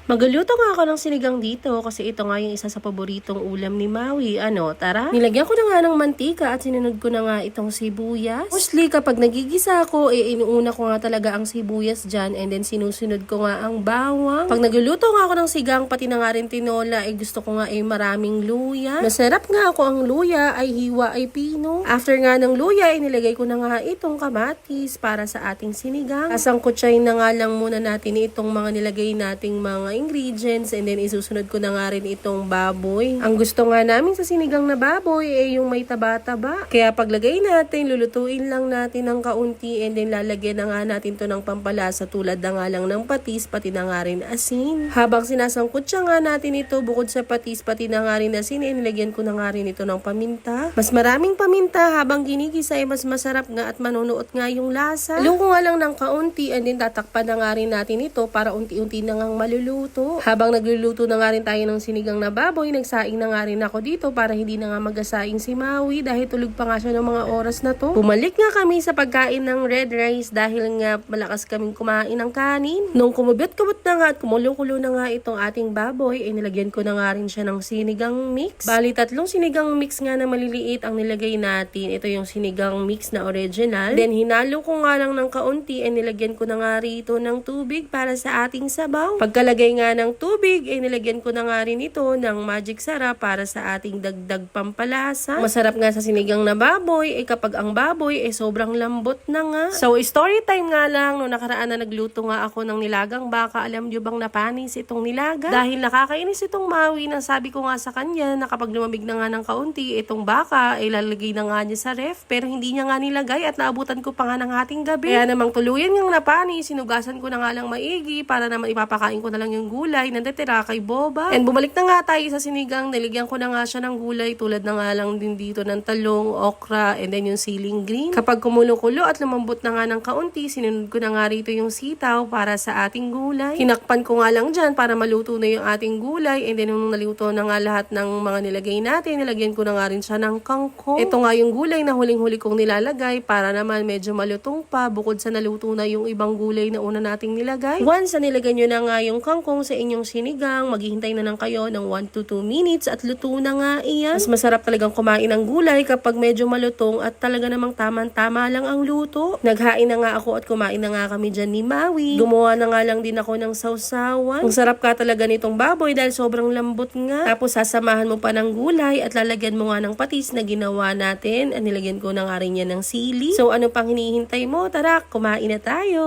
Magluluto nga ako ng sinigang dito kasi ito nga yung isa sa paboritong ulam ni Maui. Ano, tara? Nilagyan ko na nga ng mantika at sinunod ko na nga itong sibuyas. Mostly kapag nagigisa ako, inuuna ko nga talaga ang sibuyas dyan and then sinusunod ko nga ang bawang. Pag nagluluto nga ako ng sigang, pati na nga rin tinola, gusto ko nga maraming luya. Masarap nga ako ang luya, ay hiwa ay pino. After nga ng luya, nilagay ko na nga itong kamatis para sa ating sinigang. Asangkutsahin na nga lang muna natin itong mga nilagay nating mga ingredients and then isusunod ko na nga rin itong baboy. Ang gusto nga namin sa sinigang na baboy yung may taba-taba. Kaya paglagay natin, lulutuin lang natin ng kaunti and then lalagyan na nga natin to ng pampalasa tulad na nga lang ng patis, pati na nga rin asin. Habang sinasangkutsa nga natin ito, bukod sa patis, pati na nga rin asin, nilagyan ko na nga rin ito ng paminta. Mas maraming paminta habang ginigisa mas masarap nga at manunuot nga yung lasa. Haluin ko nga lang ng kaunti and then tatakpan na nga rin natin ito para unti-unti na ngang maluluto. Habang nagluluto na nga rin tayo ng sinigang na baboy, nagsaing na nga rin ako dito para hindi na nga magasaing si Maui dahil tulog pa nga siya ng mga oras na to. Bumalik nga kami sa pagkain ng red rice dahil nga malakas kaming kumain ng kanin. Nung kumubit-kubot na nga at kumulo-kulo na nga itong ating baboy, nilagyan ko na nga rin siya ng sinigang mix. Bali, 3 sinigang mix nga na maliliit ang nilagay natin. Ito yung sinigang mix na original. Then hinalo ko nga lang ng kaunti nilagyan ko na nga rito ng tubig para sa ating sabaw. Pagkalagay nga ng tubig, nilagyan ko na nga rin ito ng magic sarap para sa ating dagdag pampalasa. Masarap nga sa sinigang na baboy, kapag ang baboy sobrang lambot na nga. So, story time nga lang, no nakaraan na nagluto nga ako ng nilagang baka, alam nyo bang napanis itong nilaga? Dahil nakakainis itong Maui na sabi ko nga sa kanya na kapag lumamig na nga ng kaunti, itong baka, ilalagay na nga niya sa ref, pero hindi niya nga nilagay at naabutan ko pa nga ng hating gabi. Kaya namang tuluyan ngang napanis, sinugasan ko na nga lang maigi para naman ipapakain ko na lang yung gulay na natitira kay Boba. And bumalik na nga tayo sa sinigang, niligyan ko na nga siya ng gulay tulad na nga lang din dito ng talong, okra, and then yung siling green. Kapag kumulo-kulo at lumambot na nga ng kaunti, sinunod ko na nga rito yung sitaw para sa ating gulay. Hinakpan ko nga lang dyan para maluto na yung ating gulay and then nung naluto na nga lahat ng mga nilagay natin, nilagyan ko na nga rin siya ng kangkong. Ito nga yung gulay na huling-huli kong nilalagay para naman medyo malutong pa bukod sa naluto na yung ibang gulay na una nating nilagay. Once na nilagay nyo na nga yung kangkong sa inyong sinigang, maghihintay na lang kayo ng 1 to 2 minutes at luto na nga iyan. Mas masarap talagang kumain ng gulay kapag medyo malutong at talaga namang tama-tama lang ang luto. Naghain na nga ako at kumain na nga kami dyan ni Maui. Gumawa na nga lang din ako ng sausawan. Ang sarap ka talaga nitong baboy dahil sobrang lambot nga. Tapos sasamahan mo pa ng gulay at lalagyan mo nga ng patis na ginawa natin. Nilagyan ko na nga rin yan ng sili. So ano pang hinihintay mo? Tara, kumain na tayo!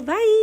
Bye!